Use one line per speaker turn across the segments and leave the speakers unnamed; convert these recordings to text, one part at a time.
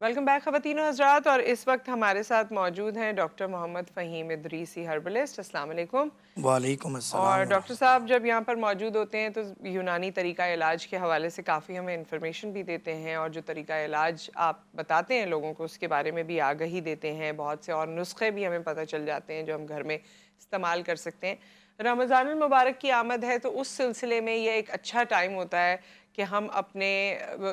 Welcome back ख़वातीन और हज़रात। और इस वक्त हमारे साथ मौजूद हैं डॉक्टर मोहम्मद फ़हीम इदरीसी, हर्बलिस्ट। अस्सलाम वालेकुम।
वालेकुम अस्सलाम
और
व
डॉक्टर साहब
रहमतुल्लाह।
जब यहाँ पर मौजूद होते हैं तो यूनानी तरीका इलाज के हवाले से काफ़ी हमें इन्फॉर्मेशन भी देते हैं, और जो तरीका इलाज आप बताते हैं लोगों को उसके बारे में भी आगाही देते हैं। बहुत से और नुस्खे भी हमें पता चल जाते हैं जो हम घर में इस्तेमाल कर सकते हैं। रमज़ानुल मुबारक की आमद है तो उस सिलसिले में ये एक अच्छा टाइम होता है कि हम अपने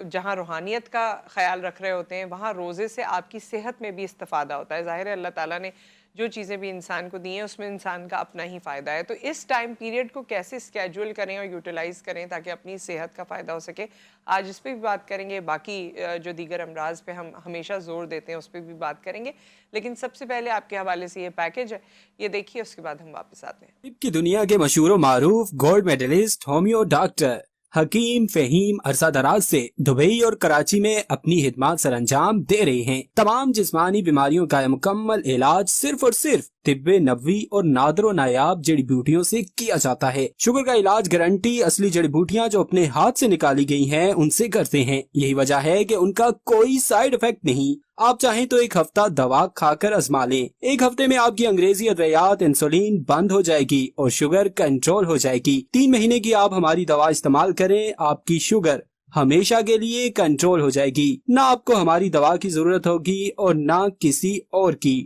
जहाँ रूहानियत का ख़्याल रख रहे होते हैं वहाँ रोज़े से आपकी सेहत में भी इस्तिफ़ादा होता है। ज़ाहिर है अल्लाह ताला ने जो चीज़ें भी इंसान को दी हैं उसमें इंसान का अपना ही फ़ायदा है। तो इस टाइम पीरियड को कैसे स्केड्यूल करें और यूटिलाइज़ करें ताकि अपनी सेहत का फ़ायदा हो सके। आज इस पे भी बात करेंगे, बाकी जो दीगर अमराज पे हम हमेशा ज़ोर देते हैं उस पे भी बात करेंगे। लेकिन सबसे पहले आपके हवाले से ये पैकेज है, ये देखिए, उसके बाद हम वापस आते हैं।
तिब की दुनिया के मशहूर मारूफ गोल्ड मेडलिस्ट होम्यो डॉक्टर हकीम फहीम अरसा दराज से दुबई और कराची में अपनी खिदमत सर अंजाम दे रहे हैं। तमाम जिस्मानी बीमारियों का मुकम्मल इलाज सिर्फ और सिर्फ तिब्बे नबवी और नादरो नायाब जड़ी बूटियों से किया जाता है। शुगर का इलाज गारंटी असली जड़ी बूटियाँ जो अपने हाथ से निकाली गई हैं उनसे करते हैं। यही वजह है कि उनका कोई साइड इफेक्ट नहीं। आप चाहें तो एक हफ्ता दवा खाकर आजमा लें। एक हफ्ते में आपकी अंग्रेजी अद्वियात इंसुलिन बंद हो जाएगी और शुगर कंट्रोल हो जाएगी। 3 महीने की आप हमारी दवा इस्तेमाल करें, आपकी शुगर हमेशा के लिए कंट्रोल हो जाएगी। ना आपको हमारी दवा की जरूरत होगी और ना किसी और की।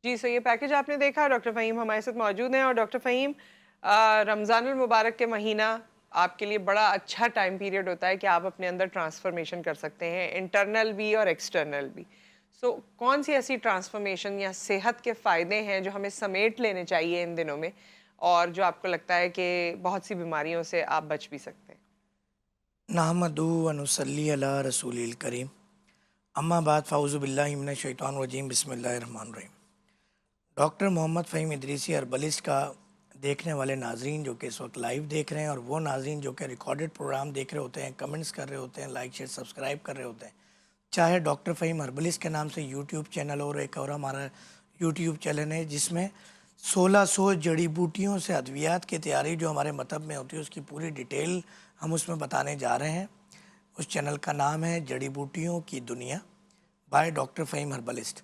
जी, सो ये पैकेज आपने देखा। डॉक्टर फ़हीम हमारे साथ मौजूद हैं। और डॉक्टर फ़हीम, रमज़ानुल मुबारक के महीना आपके लिए बड़ा अच्छा टाइम पीरियड होता है कि आप अपने अंदर ट्रांसफॉर्मेशन कर सकते हैं, इंटरनल भी और एक्सटर्नल भी। सो कौन सी ऐसी ट्रांसफॉर्मेशन या सेहत के फ़ायदे हैं जो हमें समेट लेने चाहिए इन दिनों में, और जो आपको लगता है कि बहुत सी बीमारियों से आप बच भी सकते हैं?
नहमदु व नुसल्ली अला रसूलिल करीम। अम्मा बाद फ़ाउज़ु बिल्लाहि मिनश शैतानिर रजीम। बिस्मिल्लाहिर रहमानिर रहीम। डॉक्टर मोहम्मद फ़हीम इदरीसी हर्बलिस्ट का देखने वाले नाजरीन जो कि इस वक्त लाइव देख रहे हैं, और वो नाजरीन जो कि रिकॉर्डेड प्रोग्राम देख रहे होते हैं, कमेंट्स कर रहे होते हैं, लाइक शेयर सब्सक्राइब कर रहे होते हैं, चाहे डॉक्टर फ़हीम हर्बलिस्ट के नाम से यूट्यूब चैनल और एक और हमारा यूट्यूब चैनल है जिसमें 1600 जड़ी बूटियों से अद्वियात की तैयारी जो हमारे मतब में होती है उसकी पूरी डिटेल हम उसमें बताने जा रहे हैं। उस चैनल का नाम है जड़ी बूटियों की दुनिया बाय डॉक्टर फ़हीम हर्बलिस्ट।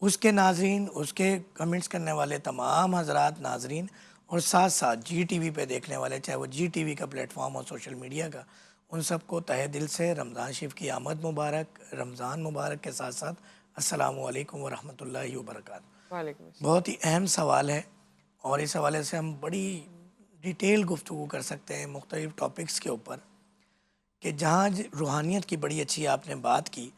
उसके नाजरीन, उसके कमेंट्स करने वाले तमाम हजरात नाजरीन, और साथ साथ GTV पे देखने वाले, चाहे वो GTV का प्लेटफॉर्म और सोशल मीडिया का, उन सबको तहे दिल से रमज़ान शरीफ की आमद मुबारक। रमज़ान मुबारक के साथ साथ अस्सलामु अलैकुम व रहमतुल्लाहि व बरकातहू।
वालेकुम अस्सलाम।
बहुत ही अहम सवाल है, और इस हवाले से हम बड़ी डिटेल गुफ्तगू कर सकते हैं मुख्तलिफ़ टॉपिक्स के ऊपर, कि जहाँ रूहानियत की बड़ी अच्छी आपने बात की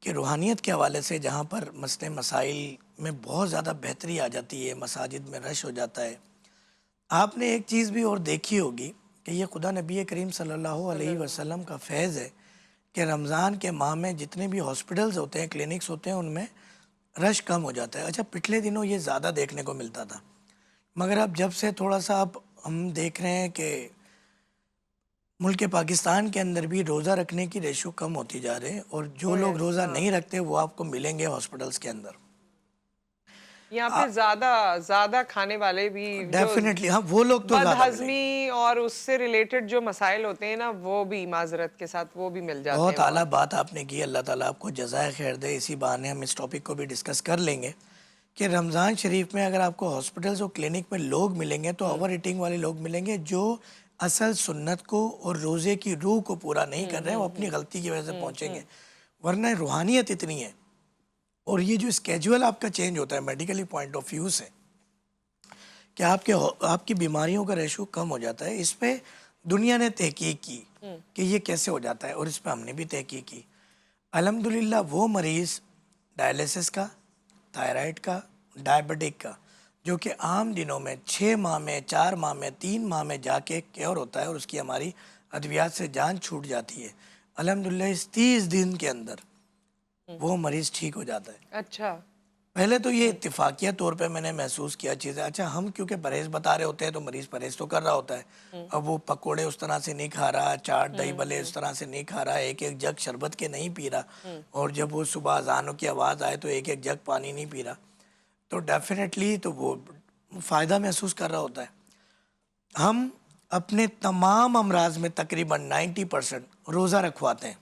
कि रूहानियत के हवाले से जहाँ पर मसले मसाइल में बहुत ज़्यादा बेहतरी आ जाती है, मसाजिद में रश हो जाता है। आपने एक चीज़ भी और देखी होगी कि ये खुदा नबी करीम सल्लल्लाहु अलैहि
सल्लल्लाहु
वसल्लम का फैज़ है कि रमज़ान के माह में जितने भी हॉस्पिटल्स होते हैं, क्लिनिक्स होते हैं, उनमें रश कम हो जाता है। अच्छा, पिछले दिनों ये ज़्यादा देखने को मिलता था, मगर अब जब से थोड़ा सा अब हम देख रहे हैं कि मुल्क पाकिस्तान के अंदर भी रोज़ा रखने की रेशो कम होती जा रहे हैं, और जो
ओह
लोग
यस,
रोज़ा
हाँ।
नहीं रखते वो आपको मिलेंगे हॉस्पिटल्स के अंदर।
यहाँ पे ज़्यादा ज़्यादा खाने वाले भी, जो
डेफिनेटली हाँ, वो लोग तो ज़्यादा मिलेंगे।
बदहज़मी और उससे रिलेटेड जो मसाइल होते हैं ना, वो भी माज़रत के साथ वो भी मिल जाते
बहुत
हैं
आला
बहुत।
बात आपने की, अल्लाह ताला आपको जज़ाए खैर दे। इसी बहाने हम इस टॉपिक को भी डिस्कस कर लेंगे कि रमज़ान शरीफ में अगर आपको हॉस्पिटल्स और क्लिनिक में लोग मिलेंगे तो
हुँ,
ओवर ईटिंग वाले लोग मिलेंगे जो असल सुन्नत को और रोज़े की रूह को पूरा नहीं
हुँ,
कर रहे हैं,
हुँ,
वो अपनी
हुँ,
गलती की वजह से
हुँ,
पहुँचेंगे।
हुँ।
वरना रूहानियत इतनी है, और ये जो स्केजुअल आपका चेंज होता है मेडिकली पॉइंट ऑफ व्यू से, कि आपकी बीमारियों का रेशो कम हो जाता है। इस पे दुनिया ने तहकीक की
हुँ,
कि ये कैसे हो जाता है, और इस पे हमने भी तहकीक की। अल्हम्दुलिल्लाह वो मरीज़ डायलिसिस का, थायराइड का, डायबिटिक का, जो कि आम दिनों में 6 माह में, 4 माह में, 3 माह में जाके क्योर होता है और उसकी हमारी अद्वियात से जान छूट जाती है, अल्हम्दुलिल्लाह इस 30 दिन के अंदर
हुँ।
वो मरीज़ ठीक हो जाता है।
अच्छा।
पहले तो ये
हुँ,
इत्तेफाकिया तौर पे मैंने महसूस किया चीज़ें। अच्छा, हम क्योंकि परहेज़ बता रहे होते हैं तो मरीज़ परहेज़ तो कर रहा होता है।
हुँ,
अब वो पकोड़े उस तरह से नहीं खा रहा, चाट दही
हुँ,
भल्ले
हुँ,
उस तरह से नहीं खा रहा, एक-एक जग शरबत के नहीं पी रहा,
हुँ,
और जब वो सुबह अज़ानों की आवाज़ आए तो एक-एक जग पानी नहीं पी रहा, तो डेफ़िनेटली तो वो फ़ायदा महसूस कर रहा होता है। हम अपने तमाम अमराज़ में तकरीबन 90% रोज़ा रखवाते हैं।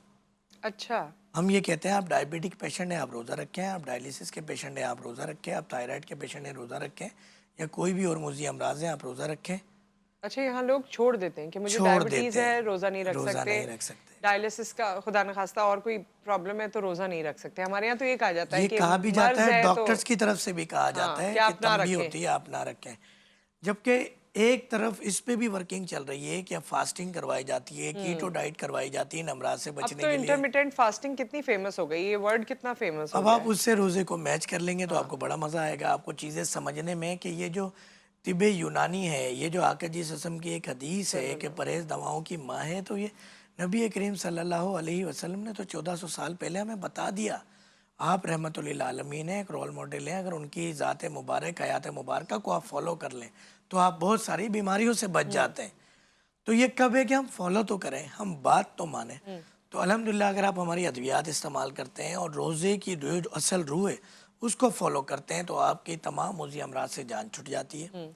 अच्छा।
हम ये कहते हैं आप डायबिटिक पेशेंट हैं आप रोज़ा रखें, आप डायलिसिस के पेशेंट हैं आप रोज़ा रखें, आप थायराइड के पेशेंट हैं रोज़ा रखें, या कोई भी और मुज़ी अमराज हैं आप रोज़ा रखें।
अच्छा, यहाँ लोग छोड़ देते हैं कि मुझे
छोड़
डायबिटीज़
देते
है,
हैं,
रोज़ा नहीं रख
रोज़ा
सकते,
नहीं रख सकते।
डायलिसिस का खुदा न खास्ता और कोई प्रॉब्लम है तो रोज़ा नहीं रख सकते। हमारे यहाँ तो ये कहा जाता है
ये
कि
कहा भी जाता
मर्ज़
है,
है तो
डॉक्टर्स की तरफ से भी कहा जाता
हाँ,
है
कि
कि
आप ना
तंबी
रखें।
होती है आप ना रखें। जबकि एक तरफ इस पे भी वर्किंग चल रही है कि अब फास्टिंग करवाई जाती है, कीटो डाइट करवाई जाती है इन अमराज से
अब
बचने
तो
के लिए।
इंटरमिटेंट फास्टिंग कितनी फ़ेमस हो गई, ये वर्ड कितना फ़ेमस हो
अब
गया
आप
है।
उससे रोज़े को मैच कर लेंगे तो
हाँ,
आपको बड़ा मज़ा आएगा, आपको चीज़ें समझने में कि ये जो तिब्बे यूनानी है, ये जो आका जी सल्लम की एक हदीस है कि
सल्लल्लाहु
परहेज़ दवाओं की माँ है, तो ये नबी करीम सल्लल्लाहु अलैहि वसल्लम ने तो 1400 साल पहले हमें बता दिया। आप रहमतुल लिल आलमीन हैं, एक रोल मॉडल हैं, अगर उनकी ज़ात मुबारक हयात मुबारक को आप फॉलो कर लें तो आप बहुत सारी बीमारियों से बच जाते हैं। तो ये कब है कि हम फॉलो तो करें, हम बात तो मानें। तो अल्हम्दुलिल्लाह अगर आप हमारी अद्वियात इस्तेमाल करते हैं और रोज़े की जो असल रूह है उसको फॉलो करते हैं तो आपकी तमाम मुज़ी अमराज से जान छुट जाती है।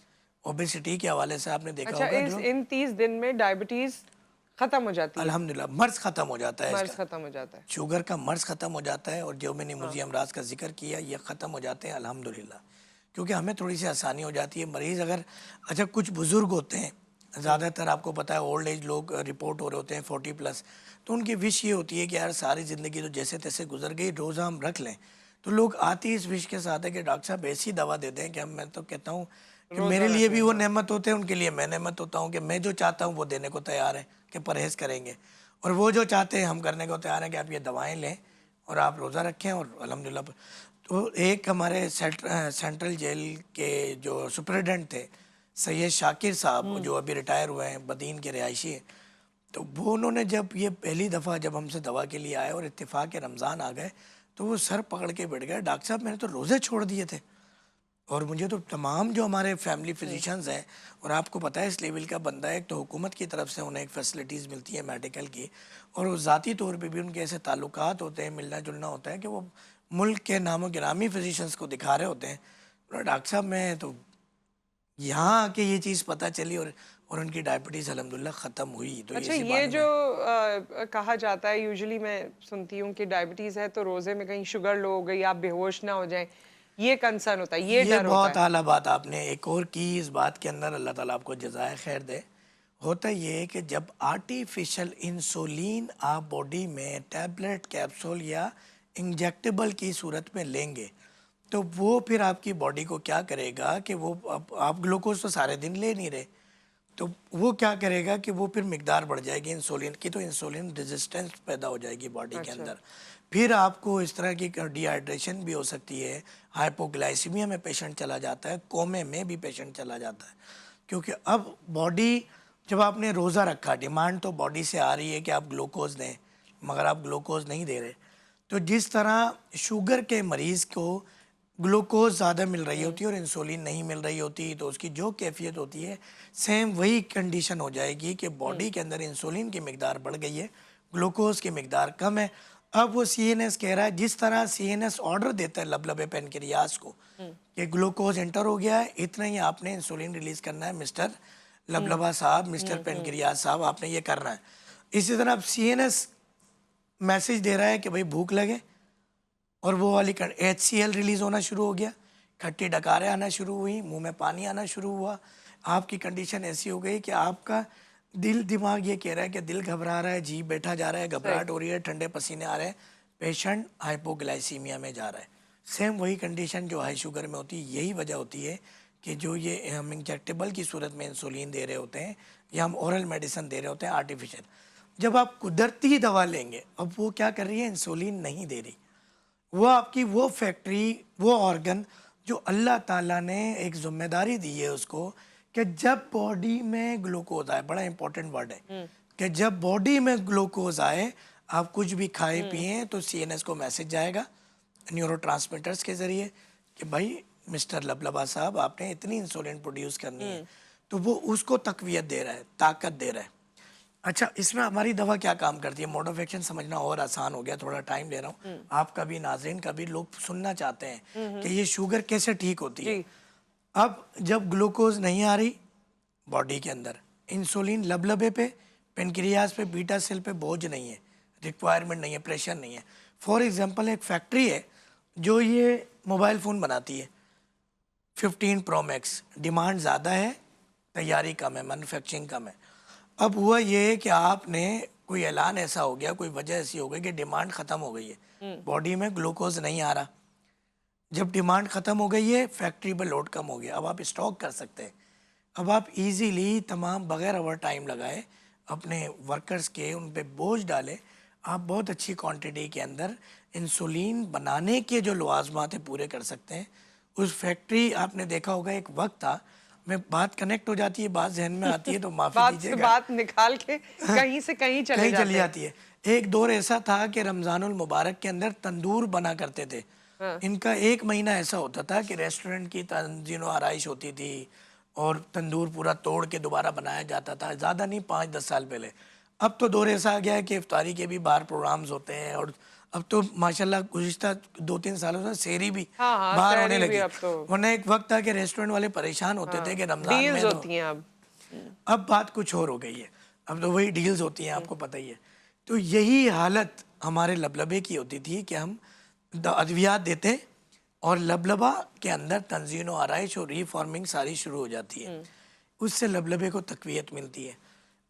ओबेसिटी के हवाले से आपने देखा
अच्छा,
होगा
इस
जो
इन 30 दिन में डायबिटीज़ ख़त्म हो जाती है,
अल्हम्दुलिल्लाह मर्ज़ ख़त्म हो जाता है
मर्ज़
इसका,
ख़त्म हो जाता है।
शुगर का मर्ज़ ख़त्म हो जाता है और जो मैंने
हाँ,
मुज़ी अमराज का जिक्र किया ये ख़त्म हो जाते हैं अल्हम्दुलिल्लाह। क्योंकि हमें थोड़ी सी आसानी हो जाती है मरीज़ अगर अच्छा कुछ बुज़ुर्ग होते हैं, ज़्यादातर आपको पता है ओल्ड एज लोग रिपोर्ट हो रहे होते हैं 40+, तो उनकी विश ये होती है कि यार सारी ज़िंदगी तो जैसे तैसे गुजर गई, रोज़ा हम रख लें। तो लोग आती इस विश के साथ है कि डॉक्टर साहब ऐसी दवा दे दें कि हम, मैं तो कहता हूँ कि
रोज़ा
मेरे लिए
रख
भी
लें,
वो
हाँ।
नेमत होते हैं, उनके लिए मैं नेमत होता हूँ कि मैं जो चाहता हूँ वो देने को तैयार हैं कि परहेज़ करेंगे, और वो जो चाहते हैं हम करने को तैयार हैं कि आप ये दवाएं लें और आप रोज़ा रखें और अल्हम्दुलिल्लाह। तो एक हमारे सेंट्रल जेल के जो सुपरिटेंडेंट थे सैयद शाकिर साहब, जो अभी रिटायर हुए हैं, बदीन के रिहायशी हैं, तो वो उन्होंने जब ये पहली दफ़ा जब हमसे दवा के लिए आए और इत्तेफाक के रमज़ान आ गए तो वो सर पकड़ के बैठ गए, डॉक्टर साहब मैंने तो रोज़े छोड़ दिए थे और मुझे तो तमाम जो हमारे फैमिली फिजिशियंस हैं, और आपको पता है इस लेवल का बंदा है, एक तो हुकूमत की तरफ से उन्हें एक फैसिलिटीज़ मिलती है मेडिकल की, और वो ज़ाती तौर पे भी उनके ऐसे ताल्लुकात होते हैं, मिलना जुलना होता है कि वो मुल्क के नामो गिरामी फिजिशियंस को दिखा रहे होते हैं। और डॉक्टर साहब मैं तो यहाँ आके ये चीज़ पता चली और उनकी डायबिटीज़ अल्हम्दुलिल्लाह ख़त्म हुई, तो
अच्छा,
इसी
ये
बारे
जो
में।
कहा जाता है यूजुअली मैं सुनती हूँ कि डायबिटीज़ है तो रोज़े में कहीं शुगर लो हो गई, आप बेहोश ना हो जाएँ, ये कंसर्न होता है, ये
ये
डर होता
बहुत
है।
आला बात आपने एक और की इस बात के अंदर, अल्लाह ताला आपको जज़ाए खैर दे। होता ये है कि जब आर्टिफिशियल इंसुलिन आप बॉडी में टैबलेट कैप्सूल या इंजेक्टेबल की सूरत में लेंगे तो वो फिर आपकी बॉडी को क्या करेगा कि वो आप ग्लूकोज तो सारे दिन ले नहीं रहे, तो वो क्या करेगा कि वो फिर मिकदार बढ़ जाएगी इंसुलिन की, तो इंसुलिन रेजिस्टेंस पैदा हो जाएगी बॉडी के
अच्छा,
अंदर। फिर आपको इस तरह की डिहाइड्रेशन भी हो सकती है, हाइपोग्लाइसीमिया में पेशेंट चला जाता है, कोमे में भी पेशेंट चला जाता है। क्योंकि अब बॉडी, जब आपने रोज़ा रखा, डिमांड तो बॉडी से आ रही है कि आप ग्लूकोज दें, मगर आप ग्लूकोज नहीं दे रहे। तो जिस तरह शुगर के मरीज़ को ग्लूकोज ज़्यादा मिल रही होती है और इंसुलिन नहीं मिल रही होती, तो उसकी जो कैफियत होती है सेम वही कंडीशन हो जाएगी कि बॉडी के अंदर इंसुलिन की मिकदार बढ़ गई है, ग्लूकोज की मिकदार कम है। अब वो सीएनएस कह रहा है, जिस तरह सीएनएस ऑर्डर देता है लबलबे पेनक्रियास को कि ग्लूकोज एंटर हो गया है, इतना ही आपने इंसुलिन रिलीज़ करना है मिस्टर लबलबा साहब, मिस्टर पेनक्रियास साहब, आपने ये करना है। इसी तरह अब सीएनएस मैसेज दे रहा है कि भाई भूख लगे, और वो वाली HCl रिलीज़ होना शुरू हो गया, खट्टी डकारें आना शुरू हुई, मुंह में पानी आना शुरू हुआ, आपकी कंडीशन ऐसी हो गई कि आपका दिल दिमाग ये कह रहा है कि दिल घबरा रहा है, जी बैठा जा रहा है,
सही।
घबराहट हो रही है, ठंडे पसीने आ रहे हैं, पेशेंट हाइपोग्लाइसीमिया में जा रहा है। सेम वही कंडीशन जो हाई शुगर में होती है, यही वजह होती है कि जो ये हम इंजेक्टेबल की सूरत में इंसुलिन दे रहे होते हैं या हम ओरल मेडिसिन दे रहे होते हैं आर्टिफिशियल, जब आप कुदरती दवा लेंगे, अब वो क्या कर रही है, इंसुलिन नहीं दे रही, वो आपकी वो फैक्ट्री, वो ऑर्गन जो अल्लाह ताला ने एक जिम्मेदारी दी है उसको, कि जब बॉडी में ग्लूकोज आए, बड़ा इंपॉर्टेंट वर्ड है कि जब बॉडी में ग्लूकोज आए, आप कुछ भी खाए पिए तो सीएनएस को मैसेज जाएगा न्यूरोट्रांसमीटर्स के ज़रिए कि भाई मिस्टर लबलबा साहब आपने इतनी इंसुलिन प्रोड्यूस करनी है, तो वो उसको तकवीत दे रहा है, ताकत दे रहा है। अच्छा, इसमें हमारी दवा क्या काम करती है, मोड ऑफ एक्शन समझना और आसान हो गया, थोड़ा टाइम ले रहा हूँ, आपका भी नाज़रीन का भी, लोग सुनना चाहते हैं कि ये शुगर कैसे ठीक होती है।
जी,
अब जब ग्लूकोज नहीं आ रही बॉडी के अंदर, इंसुलिन लबलबे पे, पेनक्रियाज पे, बीटा सेल पे बोझ नहीं है, रिक्वायरमेंट नहीं है, प्रेशर नहीं है, फॉर एग्जांपल एक फैक्ट्री है जो ये मोबाइल फ़ोन बनाती है, 15 प्रो मैक्स, डिमांड ज़्यादा है, तैयारी कम है, मैन्युफैक्चरिंग कम है। अब हुआ ये है कि आपने कोई ऐलान ऐसा हो गया, कोई वजह ऐसी हो गई कि डिमांड ख़त्म हो गई है, बॉडी में ग्लूकोज नहीं आ रहा। जब डिमांड ख़त्म हो गई है, फैक्ट्री पर लोड कम हो गया, अब आप स्टॉक कर सकते हैं। अब आप इजीली तमाम बगैर ओवर टाइम लगाए अपने वर्कर्स के उन पे बोझ डालें, आप बहुत अच्छी क्वांटिटी के अंदर इंसुलिन बनाने के जो लवाजमात है पूरे कर सकते हैं। उस फैक्ट्री, आपने देखा होगा एक वक्त था, मैं बात कनेक्ट हो जाती है, बात जहन में आती है तो माफ़ी
बात से
दीजिएगा,
बात निकाल के कहीं से कहीं चले
कहीं
जाते
चली
हैं।
जाती है। एक दौर ऐसा था कि रमज़ानुल मुबारक के अंदर तंदूर बना करते थे।
हाँ।
इनका एक महीना ऐसा होता था कि रेस्टोरेंट की तंजीम व आराइश होती थी और तंदूर पूरा तोड़ के दोबारा बनाया जाता था, ज़्यादा नहीं 5-10 साल पहले। अब तो दौर ऐसा आ गया है कि इफ्तारी के भी बाहर प्रोग्राम्स होते हैं और अब तो माशाल्लाह गुज़िश्ता 2-3 सालों से सेहरी भी
हाँ हाँ,
बाहर होने
सहरी भी
लगी।
अब तो
वरना एक वक्त था कि रेस्टोरेंट वाले परेशान होते थे कि रमज़ान
डील्स
में तो,
होती हैं अब।
अब बात कुछ और हो गई है, अब तो वही डील्स होती हैं, आपको पता ही है। तो यही हालत हमारे लबलबे की होती थी कि हम अद्वियात देते और लबलबा के अंदर तंजीन और आराइश और रीफॉर्मिंग सारी शुरू हो जाती है, उससे लबलबे को तकवीत मिलती है।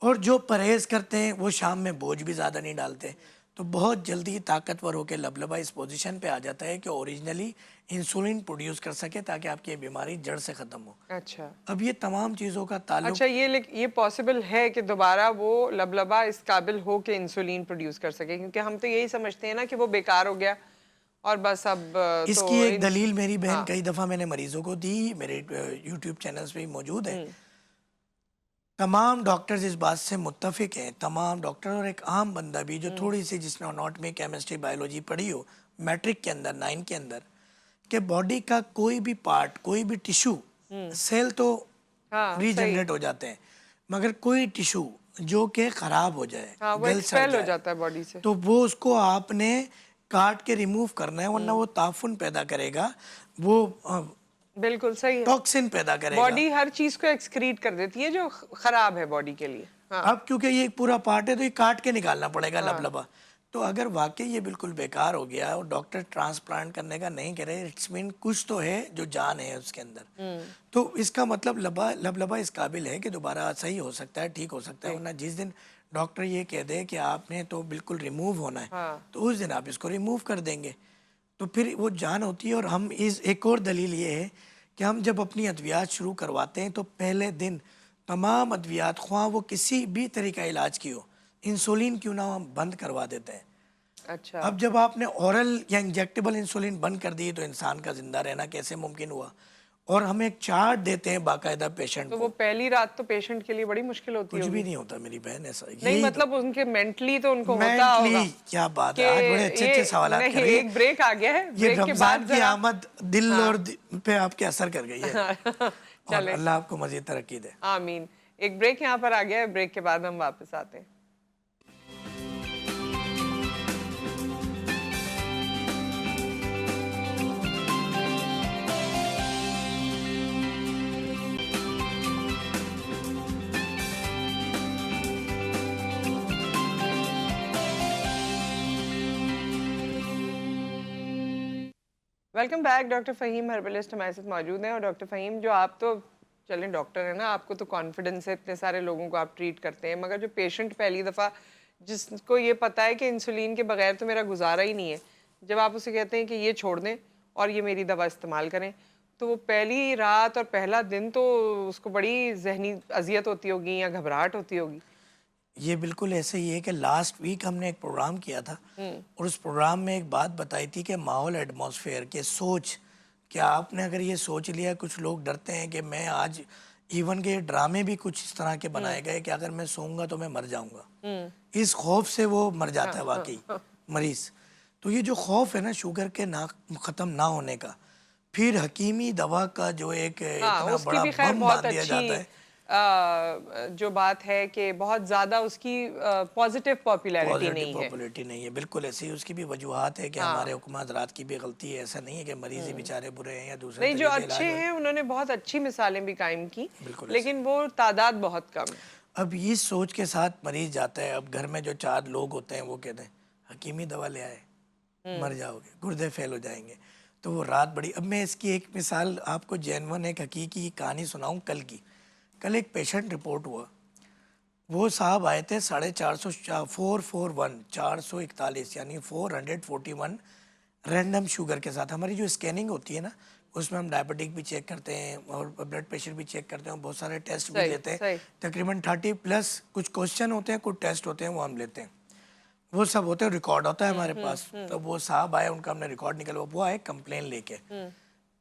और जो परहेज़ करते हैं वो शाम में बोझ भी ज़्यादा नहीं डालते, तो बहुत जल्दी ताकतवर होकर लबलबा इस पोजीशन पे आ जाता है कि ओरिजिनली इंसुलिन प्रोड्यूस कर सके ताकि आपकी ये बीमारी जड़ से ख़त्म हो।
अच्छा
अब ये तमाम चीज़ों का ताल्लुक,
अच्छा, ये पॉसिबल है कि दोबारा वो लबलबा इस काबिल हो कि इंसुलिन प्रोड्यूस कर सके? क्योंकि हम तो यही समझते हैं ना कि वो बेकार हो गया और बस अब
इसकी
तो
एक दलील मेरी बहन
हाँ।
कई दफ़ा मैंने मरीज़ों को दी, मेरे यूट्यूब चैनल्स पे भी मौजूद है। तमाम डॉक्टर्स इस बात से मुत्तफिक हैं, तमाम डॉक्टर और एक आम बंदा भी जो थोड़ी सी, जिसने अनाटॉमी, केमिस्ट्री, बायोलॉजी पढ़ी हो मैट्रिक के अंदर, 9 के अंदर, कि बॉडी का कोई भी पार्ट, कोई भी टिश्यू, सेल तो
हाँ सही,
रीजनरेट हो जाते हैं, मगर कोई टिश्यू जो कि ख़राब हो जाए,
हाँ वो
गल सड़
एक्सपेल हो
जाए,
जाता है बॉडी से।
तो वो उसको आपने काट के रिमूव करना है, वरना वो ताफुन पैदा करेगा, वो
बिल्कुल सही है।
टॉक्सिन पैदा करेगा।
बॉडी हर चीज को एक्सक्रीट कर देती है जो खराब है बॉडी के लिए। हाँ
अब क्योंकि ये एक पूरा पार्ट है तो ये काट के निकालना पड़ेगा लबलबा। तो अगर वाकई ये बिल्कुल बेकार हो गया और डॉक्टर ट्रांसप्लांट करने का नहीं कह रहे, इट्स मीन कुछ तो है जो जान है उसके अंदर, तो इसका मतलब लबलबा इस काबिल है कि दोबारा सही हो सकता है, ठीक हो सकता है। वरना जिस दिन डॉक्टर ये कह दे कि आपने तो बिल्कुल रिमूव होना है,
हाँ
तो उस दिन आप इसको रिमूव कर देंगे, तो फिर वो जान होती है। और हम इस एक और दलील ये है कि हम जब अपनी अद्वियात शुरू करवाते हैं तो पहले दिन तमाम अद्वियात, ख्वाह वो किसी भी तरीका इलाज की हो, इंसुलिन क्यों ना हो, हम बंद करवा देते हैं।
अच्छा
अब जब आपने ओरल या इंजेक्टेबल इंसुलिन बंद कर दी तो इंसान का ज़िंदा रहना कैसे मुमकिन हुआ। और हम एक चार्ट देते हैं बाकायदा पेशेंट
तो
को।
वो पहली रात तो पेशेंट के लिए बड़ी मुश्किल होती
कुछ भी
होगी।
नहीं होता मेरी बहन, ऐसा
नहीं
यही
मतलब उनके मेंटली तो उनको होता होगा
मेंटली क्या बात
कि
है, आज बड़े अच्छे अच्छे सवाल कर
नहीं,
रही है।
एक ब्रेक आ गया है,
ये
ब्रेक के
रमजान
बाद
की
जरा
आमद दिल और पे आपके असर कर गई है और
चले
अल्लाह आपको मजीद तरक्की दे।
आमीन। एक ब्रेक यहाँ पर आ गया है, ब्रेक के बाद हम वापस आते हैं। Welcome back. Doctor Faheem herbalist हमारे साथ मौजूद हैं। और डॉक्टर फ़हीम, जो आप तो चलें डॉक्टर हैं ना, आपको तो कॉन्फिडेंस है, इतने सारे लोगों को आप ट्रीट करते हैं, मगर जो पेशेंट पहली दफ़ा जिसको ये पता है कि इंसुलिन के बगैर तो मेरा गुजारा ही नहीं है, जब आप उसे कहते हैं कि ये छोड़ दें और ये मेरी दवा इस्तेमाल करें, तो वो पहली रात और पहला दिन तो उसको बड़ी जहनी अजियत होती होगी या घबराहट होती होगी।
ये बिल्कुल ऐसे ही है कि लास्ट वीक हमने एक प्रोग्राम किया था और उस प्रोग्राम में एक बात बताई थी कि माहौल, एटमॉस्फेयर के सोच, कि आपने अगर ये सोच लिया, कुछ लोग डरते हैं कि मैं आज, इवन के ड्रामे भी कुछ इस तरह के बनाए गए कि अगर मैं सोऊंगा तो मैं मर जाऊंगा, इस खौफ से वो मर जाता है वाकई मरीज। तो ये जो खौफ है ना शुगर के ना ख़त्म ना होने का, फिर हकीमी दवा का जो एक
हाँ,
इतना
उसकी
बड़ा
भी खैर
बम
बहुत
बांध दिया जाता है,
जो बात है कि बहुत ज़्यादा उसकी पॉजिटिव पॉपुलैरिटी
पॉजिटिव
नहीं है।
पॉपुलैरिटी नहीं है। बिल्कुल ऐसी ही उसकी भी वजूहत है कि हमारे हुक्म हज़रात की भी गलती है, ऐसा नहीं है कि मरीज ही बेचारे बुरे हैं या दूसरे
नहीं, जो
तरीके से
अच्छे
इलाज
हैं उन्होंने बहुत अच्छी मिसालें भी कायम की,
बिल्कुल
लेकिन वो तादाद बहुत कम है।
अब इस सोच के साथ मरीज जाता है, अब घर में जो 4 लोग होते हैं वो कहते हैं हकीमी दवा ले आए, मर जाओगे, गुर्दे फेल हो जाएंगे। तो वो रात बड़ी। अब मैं इसकी एक मिसाल आपको जेन्युइन एक हकीकी कहानी सुनाऊं कल की। कल एक पेशेंट रिपोर्ट हुआ, वो साहब आए थे 441 यानी 441 रैंडम शुगर के साथ। हमारी जो स्कैनिंग होती है ना, उसमें हम डायबिटिक भी चेक करते हैं और ब्लड प्रेशर भी चेक करते हैं, बहुत सारे टेस्ट भी
सही
लेते हैं।
सही।
तकरीबन 30+ कुछ क्वेश्चन होते हैं, कुछ टेस्ट होते हैं, वो हम लेते हैं। वो सब होते हैं, रिकॉर्ड होता है हमारे पास। तो वो साहब आए, उनका हमने रिकॉर्ड निकलवा, वो आए कंप्लेन लेके।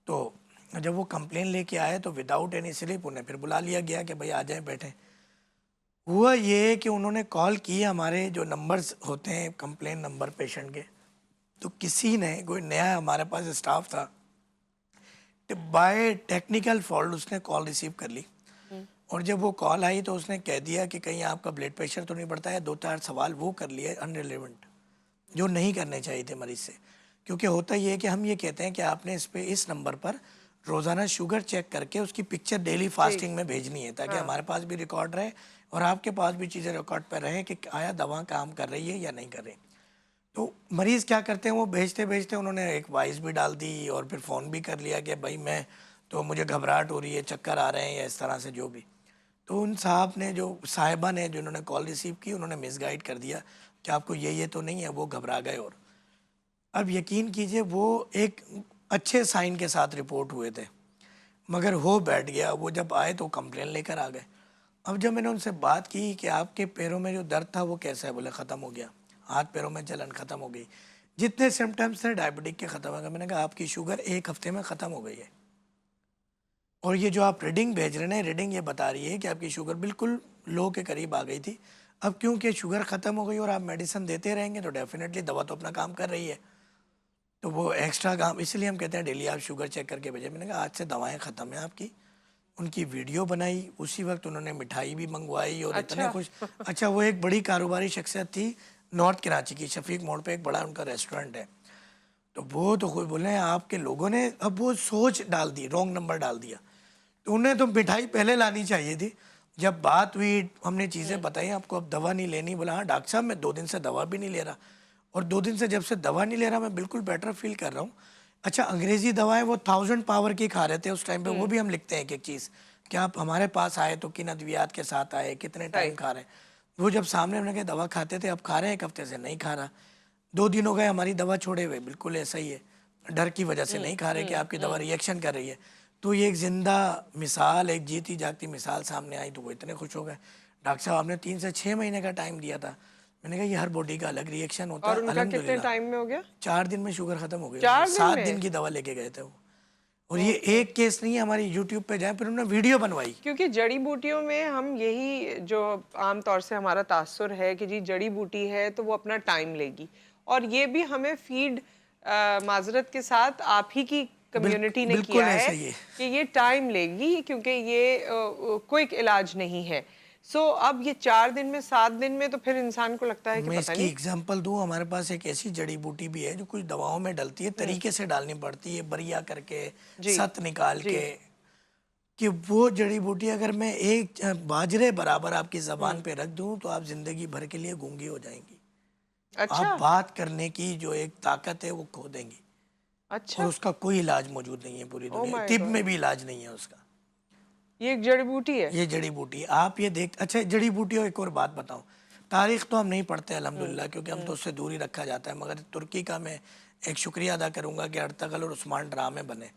तो जब वो कंप्लेन लेके आए तो विदाउट एनी स्लिप उन्हें फिर बुला लिया गया कि भाई आ जाए, बैठे। हुआ ये कि उन्होंने कॉल की, हमारे जो नंबर्स होते हैं कंप्लेन नंबर पेशेंट के, तो किसी ने, कोई नया हमारे पास स्टाफ था, तो बाय टेक्निकल फॉल्ट उसने कॉल रिसीव कर ली। और जब वो कॉल आई तो उसने कह दिया कि कहीं आपका ब्लड प्रेशर तो नहीं बढ़ता है। 2-4 सवाल वो कर लिए अनरिलेवेंट, जो नहीं करने चाहिए थे मरीज से। क्योंकि होता ये है कि हम ये कहते हैं कि आपने इस नंबर पर रोज़ाना शुगर चेक करके उसकी पिक्चर डेली फास्टिंग में भेजनी है, ताकि हमारे पास भी रिकॉर्ड रहे और आपके पास भी चीज़ें रिकॉर्ड पर रहें कि आया दवा काम कर रही है या नहीं कर रही। तो मरीज़ क्या करते हैं, वो भेजते भेजते उन्होंने एक वॉइस भी डाल दी और फिर फ़ोन भी कर लिया कि भाई मैं तो, मुझे घबराहट हो रही है, चक्कर आ रहे हैं, या इस तरह से जो भी। तो उन साहब ने, जो साहिबा ने जिन्होंने कॉल रिसीव की, उन्होंने मिसगाइड कर दिया कि आपको ये तो नहीं है। वो घबरा गए और अब यकीन कीजिए वो एक अच्छे साइन के साथ रिपोर्ट हुए थे, मगर हो बैठ गया। वो जब आए तो कंप्लेन लेकर आ गए। अब जब मैंने उनसे बात की कि आपके पैरों में जो दर्द था वो कैसा है, बोले ख़त्म हो गया, हाथ पैरों में जलन ख़त्म हो गई, जितने सिम्टम्स थे डायबिटिक के ख़त्म हो गए। मैंने कहा आपकी शुगर 1 हफ्ते में ख़त्म हो गई है, और ये जो आप रीडिंग भेज रहे हैं, रीडिंग ये बता रही है कि आपकी शुगर बिल्कुल लो के करीब आ गई थी। अब क्योंकि शुगर ख़त्म हो गई और आप मेडिसिन देते रहेंगे तो डेफिनेटली दवा तो अपना काम कर रही है, तो वो एक्स्ट्रा काम, इसलिए हम कहते हैं डेली आप शुगर चेक करके भेजें। मैंने कहा आज से दवाएं ख़त्म हैं आपकी। उनकी वीडियो बनाई, उसी वक्त उन्होंने मिठाई भी मंगवाई और इतने
अच्छा।
खुश। अच्छा, वो एक बड़ी कारोबारी शख्सियत थी नॉर्थ कराची की, शफीक मोड़ पे एक बड़ा उनका रेस्टोरेंट है। तो वो तो खुद बोले आपके लोगों ने अब वो सोच डाल दी, रॉन्ग नंबर डाल दिया। तो उन्हें तो मिठाई पहले लानी चाहिए थी। जब बात हुई, हमने चीज़ें बताई, आपको अब दवा नहीं लेनी। बोला हाँ डॉक्टर साहब मैं 2 दिन से दवा भी नहीं ले रहा, और 2 दिन से जब से दवा नहीं ले रहा मैं बिल्कुल बेटर फील कर रहा हूँ। अच्छा, अंग्रेज़ी दवाएं वो 1000 पावर की खा रहे थे उस टाइम पे, वो भी हम लिखते हैं एक एक चीज़ कि आप हमारे पास आए तो किन अद्वियात के साथ आए, कितने टाइम खा रहे हैं। वो जब सामने हमने कहा दवा खाते थे, अब खा रहे हैं, 1 हफ्ते से नहीं खा रहा। 2 दिन हो गए हमारी दवा छोड़े हुए, बिल्कुल ऐसा ही है, डर की वजह से नहीं खा रहे कि आपकी दवा रिएक्शन कर रही है। तो ये एक ज़िंदा मिसाल, एक जीती जागती मिसाल सामने आई, तो वो इतने खुश हो गए। डॉक्टर साहब आपने 3 से 6 महीने का टाइम दिया था। मैंने कहा ये हर बॉडी का अलग रिएक्शन होता
और
है।
उनका कितने
अल्हम्दुलिल्लाह
टाइम में हो गया?
4 दिन में शुगर ख़त्म हो गई।
4 दिन
7
में?
दिन की दवा लेके गए थे वो। और ये एक केस नहीं है, हमारी यूट्यूब पे जाए, फिर उन्होंने वीडियो बनवाई।
क्योंकि जड़ी बूटियों में हम यही जो आम तौर से हमारा तासुर है कि जी जड़ी बूटी है तो वो अपना टाइम लेगी, और ये भी हमें फीड माजरत के साथ आप ही की कम्युनिटी ने
बिल्कुल
किया
ऐसा
है
ही है।
कि ये टाइम लेगी, क्योंकि ये क्विक इलाज नहीं है। सो अब ये 4 दिन में, 7 दिन में, तो फिर इंसान को लगता है कि
मैं
पता
इसकी
नहीं।
एग्जांपल दूं, हमारे पास एक ऐसी जड़ी बूटी भी है जो कुछ दवाओं में डलती है, तरीके से डालनी पड़ती है, बरिया करके,
जी
सत निकाल
जी।
के, कि वो जड़ी बूटी अगर मैं एक बाजरे बराबर आपकी ज़बान पे रख दूं तो आप ज़िंदगी भर के लिए गूंगी हो जाएंगी।
अच्छा
आप बात करने की जो एक ताकत है वो खो देंगी, और
अच्छा।
उसका कोई इलाज मौजूद नहीं है पूरी
ओ
दुनिया,
माय
तिब में
गॉड,
भी इलाज नहीं है उसका।
ये एक जड़ी बूटी है?
ये जड़ी बूटी आप ये देख, अच्छा जड़ी बूटी, और एक और बात बताऊं, तारीख तो हम नहीं पढ़ते अल्हम्दुलिल्लाह, क्योंकि हम तो उससे दूर ही रखा जाता है, मगर तुर्की का मैं एक शुक्रिया अदा करूंगा कि अर्तगल और उस्मान ड्रामे बने।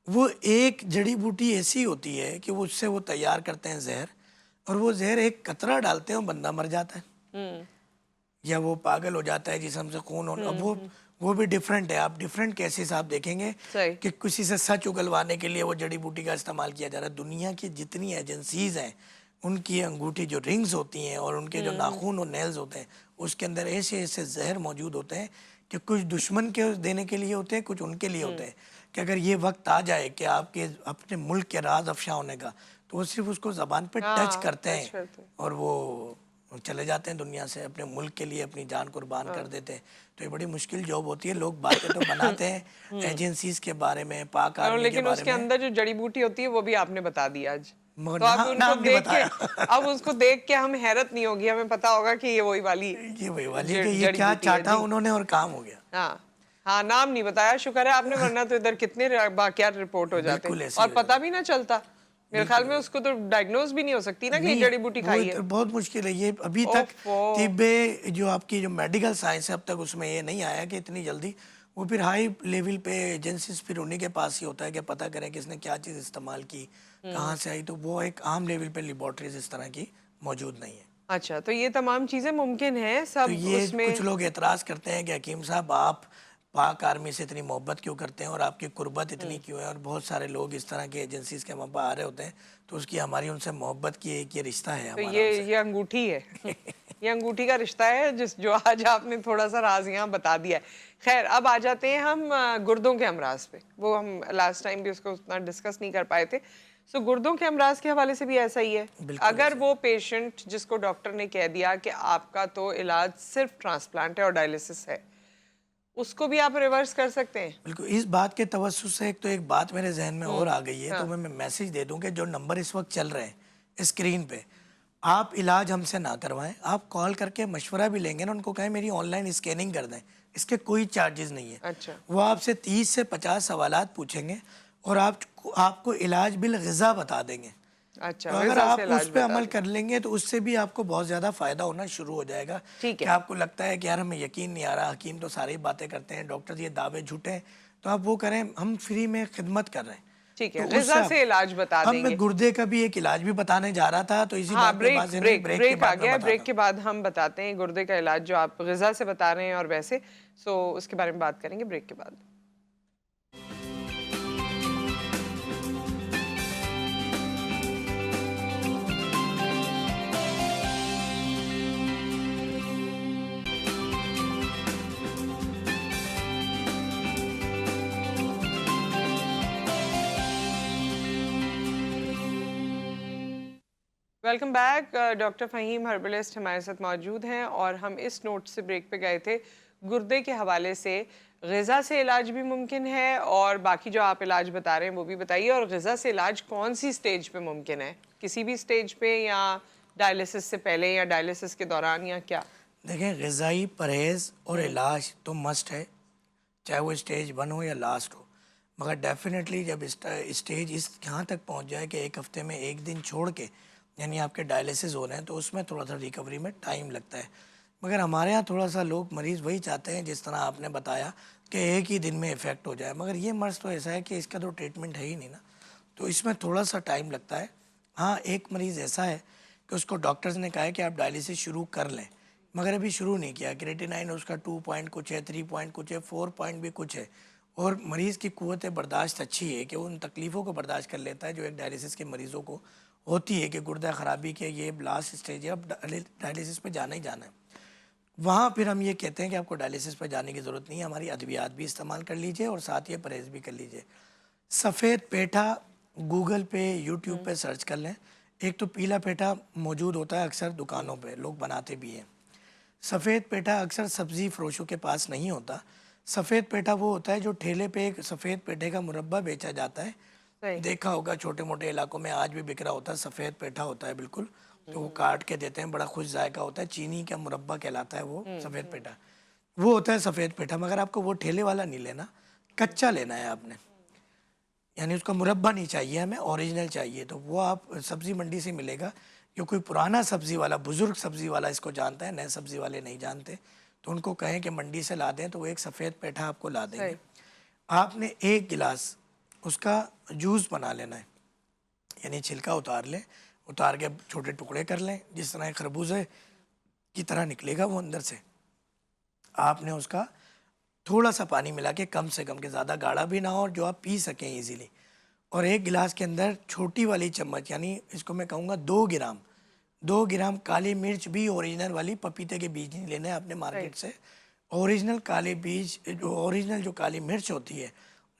वो एक जड़ी बूटी ऐसी होती है कि वो उससे वो तैयार करते हैं जहर, और वो जहर एक कतरा डालते हैं, बंदा मर जाता है या वो पागल हो जाता है, जिसम से खून होना। अब वो भी डिफरेंट है। आप डिफरेंट केसेस आप देखेंगे
सही।
कि किसी से सच उगलवाने के लिए वो जड़ी बूटी का इस्तेमाल किया जा रहा है। दुनिया की जितनी एजेंसीज हैं, उनकी अंगूठी जो रिंग्स होती हैं और उनके जो नाखून और नेल्स होते हैं, उसके अंदर ऐसे ऐसे जहर मौजूद होते हैं कि कुछ दुश्मन के देने के लिए होते हैं, कुछ उनके लिए होते हैं, कि अगर ये वक्त आ जाए कि आपके अपने मुल्क के राज अफशा होने का, तो वो सिर्फ उसको ज़बान पे टच
हाँ,
करते
टच
हैं
करते हैं।
और वो चले जाते हैं दुनिया से, अपने मुल्क के लिए अपनी जान कुर्बान कर देते हैं। तो ये बड़ी मुश्किल जॉब होती है। लोग बातें तो बनाते हैं एजेंसीज के बारे में, पाक
और
आर्मी के
लेकिन
बारे
उसके
में,
अंदर जो जड़ी बूटी होती है वो भी आपने बता दिया आज।
मगर
तो अब उनको
नाम नहीं
देख के,
बताया।
अब उसको देख के हम हैरत नहीं होगी, हमें पता होगा कि ये वही वाली
ये वही वाली है कि ये
जड़ी
क्या
बूटी है।
चाटा
जी
उन्होंने और काम हो गया।
हाँ। हाँ, नाम नहीं बताया, शुक्र है आपने, वरना तो इधर कितने वाकयात रिपोर्ट हो जाते
बिल्कुल ऐसे
और
ही हो
पता भी ना चलता। मेरे ख्याल में उसको तो डायग्नोज भी नहीं हो सकती ना कि ये
नहीं,
जड़ी बूटी
वो
खाई है।
बहुत मुश्किल है ये अभी तक।
ओफो।
तिब्बे जो आपकी जो मेडिकल साइंस है अब तक उसमें ये नहीं आया कि इतनी जल्दी वो फिर हाई लेवल पे एजेंसीज फिर उन्हीं के पास ही होता है कि पता करें कि इसने क्या चीज़ इस्तेमाल की, कहाँ से आई, तो वो एक आम लेवल पे लेबॉर्ट्रीज इस तरह की मौजूद नहीं है।
अच्छा, तो ये तमाम चीजें मुमकिन हैं
तो
सब
ये कुछ
उसमें।
लोग एतराज़ करते हैं कि हकीम साहब आप पाक आर्मी से इतनी मोहब्बत क्यों करते हैं और आपकी कुर्बत इतनी क्यों है, और बहुत सारे लोग इस तरह के एजेंसीज के वहाँ पर आ रहे होते हैं, तो उसकी हमारी उनसे मोहब्बत की एक ये रिश्ता है
तो
हमारा उनसे।
ये अंगूठी है ये अंगूठी का रिश्ता है जिस जो आज आपने थोड़ा सा राज यहाँ बता दिया है। खैर, अब आ जाते हैं हम गुर्दों के अमराज पे। वो हम लास्ट टाइम भी उसको उतना डिस्कस नहीं कर पाए थे। सो गुर्दों के अमराज के हवाले से भी ऐसा ही है।
बिल्कुल
अगर
ऐसे।
वो पेशेंट जिसको डॉक्टर ने कह दिया कि आपका तो इलाज सिर्फ ट्रांसप्लांट है और डायलिसिस है, उसको भी आप रिवर्स कर सकते हैं।
बिल्कुल, इस बात के तवज्जुह से एक तो एक बात मेरे जहन में और आ गई है, तो
हाँ।
मैं मैसेज दे दूं कि जो नंबर इस वक्त चल रहे हैं स्क्रीन पे, आप इलाज हमसे ना करवाएं, आप कॉल करके मशवरा भी लेंगे ना, उनको कहें मेरी ऑनलाइन स्कैनिंग कर दें, इसके कोई चार्जेस नहीं है।
अच्छा।
वो आपसे 30 से 50 सवालात पूछेंगे और आपको इलाज बिल ग़िज़ा बता देंगे।
अच्छा,
तो अगर
ग़िज़ा से
आप उस
इलाज
पे
बता
अमल
दें।
कर लेंगे तो उससे भी आपको बहुत ज़्यादा फ़ायदा होना शुरू हो जाएगा।
ठीक
कि
है।
आपको लगता है कि यार हमें यकीन नहीं आ रहा, हकीम तो सारी बातें करते हैं, डॉक्टर ये दावे झूठे हैं, तो आप वो करें, हम फ्री में खिदमत कर रहे हैं।
ठीक
तो
है,
उससे
ग़िज़ा
आप
से इलाज बता
अब मैं
देंगे।
गुर्दे का भी एक इलाज भी बताने जा रहा था, तो इसी
हाँ,
बात पे
ब्रेक
बात है, नहीं
ब्रेक
ब्रेक के
ब्रेक आ
बाद मैं
गया है।
बताता
ब्रेक
हूँ।
के बाद हम बताते हैं गुर्दे का इलाज जो आप ग़िज़ा से बता रहे हैं और वैसे। सो उसके बारे में बात करेंगे ब्रेक के बाद। Welcome back. Doctor Faheem herbalist हमारे साथ मौजूद हैं और हम इस नोट से ब्रेक पे गए थे गुर्दे के हवाले से। ग़िज़ा से इलाज भी मुमकिन है और बाकी जो आप इलाज बता रहे हैं वो भी बताइए। और ग़िज़ा से इलाज कौन सी स्टेज पे मुमकिन है, किसी भी स्टेज पे या डायलिसिस से पहले या डायलिसिस के दौरान या क्या?
देखें, ग़िज़ाई परहेज़ और इलाज तो मस्ट है, चाहे वो स्टेज 1 हो या लास्ट हो, मगर डेफिनेटली जब स्टेज इस यहाँ तक पहुँच जाए कि एक हफ्ते में एक दिन छोड़ के यानी आपके डायलिसिस हो रहे हैं, तो उसमें थोड़ा सा रिकवरी में टाइम लगता है। मगर हमारे यहाँ थोड़ा सा लोग मरीज़ वही चाहते हैं जिस तरह आपने बताया कि एक ही दिन में इफ़ेक्ट हो जाए, मगर ये मर्ज़ तो ऐसा है कि इसका तो ट्रीटमेंट है ही नहीं ना, तो इसमें थोड़ा सा टाइम लगता है। हाँ, एक मरीज़ ऐसा है कि उसको डॉक्टर्स ने कहा है कि आप डायलिसिस शुरू कर लें, मगर अभी शुरू नहीं किया। क्रेटिनाइन उसका 2 पॉइंट कुछ है, 3 पॉइंट कुछ है, 4 पॉइंट भी कुछ है, और मरीज़ की क़ुव्वत बर्दाश्त अच्छी है कि वो उन तकलीफ़ों को बर्दाश्त कर लेता है जो एक डायलिसिस के मरीज़ों को होती है कि गुर्दा ख़राबी के ये लास्ट स्टेज है, अब डायलिसिस पे जाना ही जाना है। वहाँ फिर हम ये कहते हैं कि आपको डायलिसिस पे जाने की ज़रूरत नहीं है, हमारी अद्वियात भी इस्तेमाल कर लीजिए और साथ ही परहेज़ भी कर लीजिए। सफ़ेद पेठा गूगल पे, यूट्यूब पे सर्च कर लें। एक तो पीला पेठा मौजूद होता है अक्सर दुकानों पे, लोग बनाते भी हैं। सफ़ेद पेठा अक्सर सब्ज़ी फ़रोशों के पास नहीं होता। सफ़ेद पेठा वो होता है जो ठेले पे एक सफ़ेद पेठे का मुरब्बा बेचा जाता है,
सही।
देखा होगा छोटे मोटे इलाकों में आज भी बिक रहा होता है, सफ़ेद पेठा होता है बिल्कुल, तो वो काट के देते हैं, बड़ा खुश जायका होता है, चीनी का मुरब्बा कहलाता है वो सफ़ेद पेठा, वो होता है सफ़ेद पेठा। मगर आपको वो ठेले वाला नहीं लेना, कच्चा लेना है आपने, यानी उसका मुरब्बा नहीं चाहिए हमें, ओरिजिनल चाहिए। तो वो आप सब्ज़ी मंडी से मिलेगा, जो कोई पुराना सब्ज़ी वाला, बुज़ुर्ग सब्ज़ी वाला इसको जानता है, नए सब्ज़ी वाले नहीं जानते, तो उनको कहें कि मंडी से ला दें तो वो एक सफ़ेद पेठा आपको ला देंगे।
सही।
आपने एक गिलास उसका जूस बना लेना है, यानी छिलका उतार लें, उतार के छोटे टुकड़े कर लें, जिस तरह खरबूजे की तरह निकलेगा वो अंदर से। आपने उसका थोड़ा सा पानी मिला के, कम से कम, के ज़्यादा गाढ़ा भी ना हो और जो आप पी सकें इजीली, और एक गिलास के अंदर छोटी वाली चम्मच, यानी इसको मैं कहूँगा 2 ग्राम काली मिर्च भी ओरिजिनल वाली, पपीते के बीज नहीं लेने आपने मार्केट से, ओरिजिनल काले बीज, जो ओरिजिनल जो काली मिर्च होती है,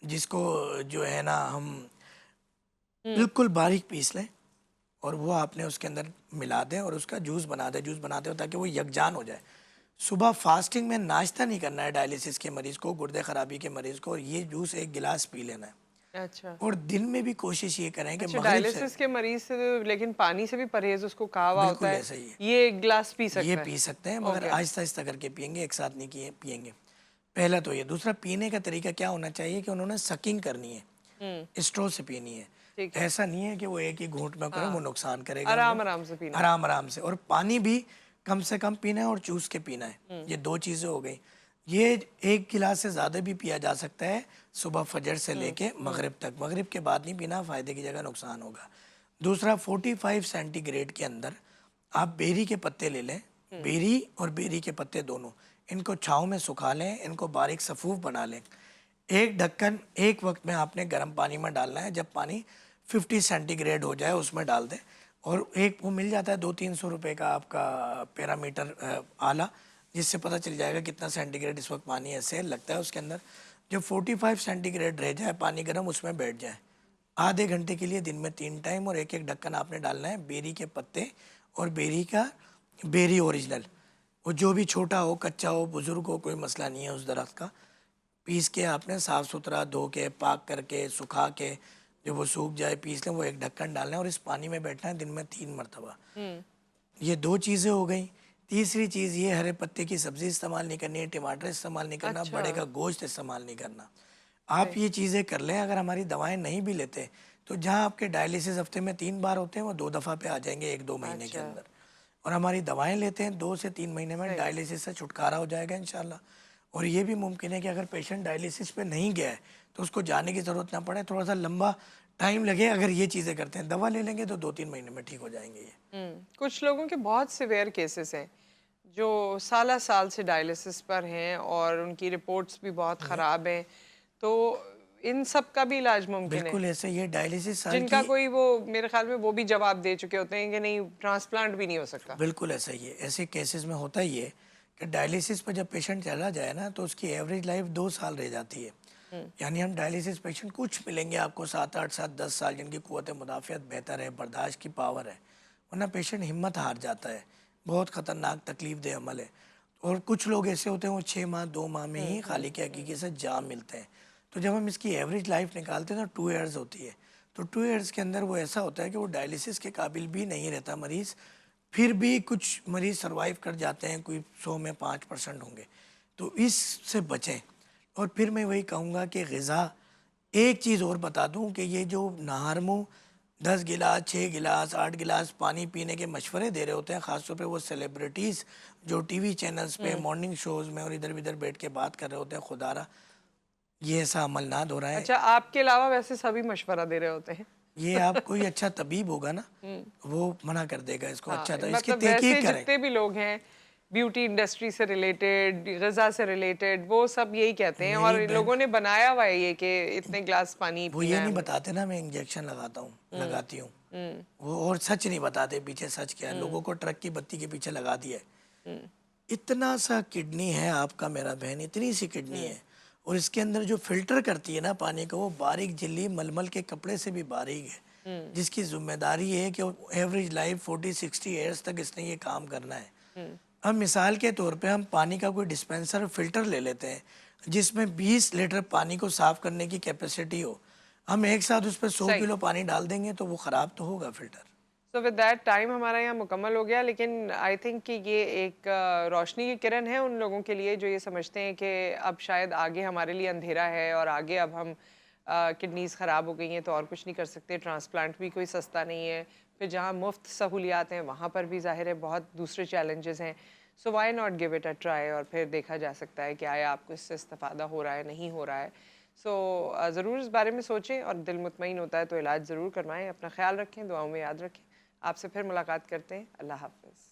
जिसको जो है ना हम बिल्कुल बारीक पीस लें, और वो आपने उसके अंदर मिला दें और उसका जूस बनाते हो ताकि वो यकजान हो जाए। सुबह फास्टिंग में नाश्ता नहीं करना है डायलिसिस के मरीज़ को, गुर्दे ख़राबी के मरीज़ को, और ये जूस एक गिलास पी लेना है।
अच्छा।
और दिन में भी कोशिश ये करें कि
अच्छा,
मगरिब से,
डायलिसिस के मरीज से तो लेकिन पानी से भी परहेज उसको कहा हुआ होता
बिल्कुल
है।
ऐसा ही है,
ये एक गिलास पी
ये
सकता है।
पी सकते हैं, मगर
ओके।
आहिस्ता आहिस्ता करके पियेंगे, एक साथ नहीं किए पियेंगे। पहला तो ये। दूसरा, पीने का तरीका क्या होना चाहिए कि उन्होंने सकिंग करनी है, स्ट्रो से पीनी है।
ठीक है।
ऐसा नहीं है कि वो एक ही घूंट में करें, वो नुकसान करेगा
आराम
उनको।
आराम से पीना है।
आराम आराम से। और पानी भी कम से कम पीना है और चूस के पीना है। ये दो चीज़ें हो गई। ये एक गिलास से ज़्यादा भी पिया जा सकता है सुबह फजर से लेके मगरिब तक। मगरिब के बाद नहीं पीना, फ़ायदे की जगह नुकसान होगा। दूसरा, 45 सेंटीग्रेड के अंदर आप बेरी के पत्ते ले लें, बेरी और बेरी के पत्ते दोनों, इनको छाँव में सुखा लें, इनको बारीक सफ़ूफ बना लें। एक ढक्कन एक वक्त में आपने गर्म पानी में डालना है। जब पानी 50 सेंटीग्रेड हो जाए उसमें डाल दें। और एक वो मिल जाता है 200-300 रुपये का आपका पैरामीटर आला, जिससे पता चल जाएगा कितना सेंटीग्रेड इस वक्त पानी ऐसे लगता है उसके अंदर। जब 45 सेंटीग्रेड रह जाए पानी गर्म, उसमें बैठ जाए आधे घंटे के लिए दिन में 3 टाइम। और एक एक ढक्कन आपने डालना है बेरी के पत्ते और बेरी का, बेरी ओरिजिनल, वो जो भी छोटा हो, कच्चा हो, बुज़ुर्ग हो, कोई मसला नहीं है उस दरख्त का। पीस के आपने साफ़ सुथरा धो के, पाक करके, सुखा के, जब वो सूख जाए पीस लें। वो एक ढक्कन डालना है और इस पानी में बैठना है दिन में 3 मरतबा। ये दो चीज़ें हो गई। तीसरी चीज़ ये, हरे पत्ते की सब्ज़ी इस्तेमाल नहीं करनी है, टमाटर इस्तेमाल नहीं करना,
अच्छा।
बड़े का गोश्त इस्तेमाल नहीं करना। आप ये चीज़ें कर लें। अगर हमारी दवाएं नहीं भी लेते तो जहाँ आपके डायलिसिस हफ्ते में 3 बार होते हैं, वो 2 दफ़ा पे आ जाएंगे 1-2 महीने के
अच्छा।
अंदर। और हमारी दवाएं लेते हैं 2 से 3 महीने में
सही।
डायलिसिस से छुटकारा हो जाएगा इंशाल्लाह। और ये भी मुमकिन है कि अगर पेशेंट डायलिसिस पे नहीं गया है तो उसको जाने की ज़रूरत ना पड़े, थोड़ा सा लंबा टाइम लगे। अगर ये चीज़ें करते हैं, दवा ले लेंगे तो 2-3 महीने में ठीक हो जाएंगे ये।
कुछ लोगों के बहुत सिवियर केसेस हैं जो साल से डायलिसिस पर हैं और उनकी रिपोर्ट्स भी बहुत ख़राब हैं, तो इन सब का भी इलाज मुमकिन है?
बिल्कुल ऐसे, ये डायलिसिस साल
जिनका
की,
कोई, वो मेरे ख्याल में वो भी जवाब दे चुके होते हैं कि नहीं, ट्रांसप्लांट भी नहीं हो सकता।
बिल्कुल ऐसा ही है। ऐसे केसेस में होता ही है कि डायलिसिस पर जब पेशेंट चला जाए ना, तो उसकी एवरेज लाइफ 2 साल रह जाती है। यानी हम डायलिसिस पेशेंट कुछ मिलेंगे आपको 7-8 साल 10 साल, जिनकी क़ुव्वत मुदाफ़ियत बेहतर है, बर्दाश्त की पावर है, वरना पेशेंट हिम्मत हार जाता है। बहुत ख़तरनाक तकलीफ दे अमल है। और कुछ लोग ऐसे होते हैं वो 6 माह 2 माह में ही खाली के हकीकी से जाम मिलते हैं। तो जब हम इसकी एवरेज लाइफ निकालते हैं तो 2 ईयर्स होती है। तो 2 ईयर्स के अंदर वो ऐसा होता है कि वो डायलिसिस के काबिल भी नहीं रहता मरीज़। फिर भी कुछ मरीज़ सर्वाइव कर जाते हैं, कोई 100 में 5% होंगे। तो इससे बचें। और फिर मैं वही कहूँगा कि ग़िज़ा, एक चीज़ और बता दूँ कि ये जो नहर मुँह 10 गिलास, 6 गिलास, 8 गिलास पानी पीने के मशवरे दे रहे होते हैं, ख़ासतौर पे वो सेलिब्रिटीज़ जो टीवी चैनल्स पे मॉर्निंग शोज़ में और इधर-उधर बैठ के बात कर रहे होते हैं, खुदारा ये ऐसा अमल ना दोहराएं।
अच्छा, आपके अलावा वैसे सभी मशवरा दे रहे होते हैं?
ये आप, कोई अच्छा तबीब होगा ना, वो मना कर देगा इसको।
हाँ,
अच्छा था, इसकी
मतलब वैसे
तहकीक करें।
जितने भी लोग हैं ब्यूटी इंडस्ट्री से रिलेटेड, ग़िज़ा से रिलेटेड, वो सब यही कहते हैं
मेरी
और
बहन,
लोगों ने बनाया हुआ है ये कि इतने ग्लास पानी
वो
पीना
ये
है
नहीं
हमें।
बताते ना मैं इंजेक्शन लगाता हूँ, लगाती हूँ। वो और सच नहीं बताते पीछे सच क्या है। लोगों को ट्रक की बत्ती के पीछे लगा दिया है। इतना सा किडनी है आपका मेरा बहन, इतनी सी किडनी है। और इसके अंदर जो फिल्टर करती है ना पानी को, वो बारीक झिल्ली मलमल के कपड़े से भी बारीक है, जिसकी जिम्मेदारी है कि एवरेज लाइफ 40-60 ईयर्स तक इसने ये काम करना है। अब मिसाल के तौर पे हम पानी का कोई डिस्पेंसर फिल्टर ले लेते हैं जिसमें 20 लीटर पानी को साफ करने की कैपेसिटी हो। हम एक साथ उस पर 100
सही।
किलो पानी डाल देंगे तो वो ख़राब तो होगा filter.
So with that time हमारा यहाँ मुकम्मल हो गया, लेकिन आई थिंक कि ये एक रोशनी की किरण है उन लोगों के लिए जो ये समझते हैं कि अब शायद आगे हमारे लिए अंधेरा है और आगे अब हम किडनीज़ ख़राब हो गई हैं तो और कुछ नहीं कर सकते, ट्रांसप्लांट भी कोई सस्ता नहीं है, फिर जहाँ मुफ्त सहूलियात हैं वहाँ पर भी ज़ाहिर है बहुत दूसरे चैलेंजेस हैं। So why not give it a try, और फिर देखा जा सकता है कि आया आपको इससे इस्तेफादा हो रहा है, नहीं हो रहा है। सो ज़रूर इस बारे में सोचें और दिल मुतमईन होता है तो इलाज ज़रूर करवाएं। अपना ख्याल रखें, दुआओं में याद रखें। आपसे फिर मुलाकात करते हैं। अल्लाह हाफ़िज़।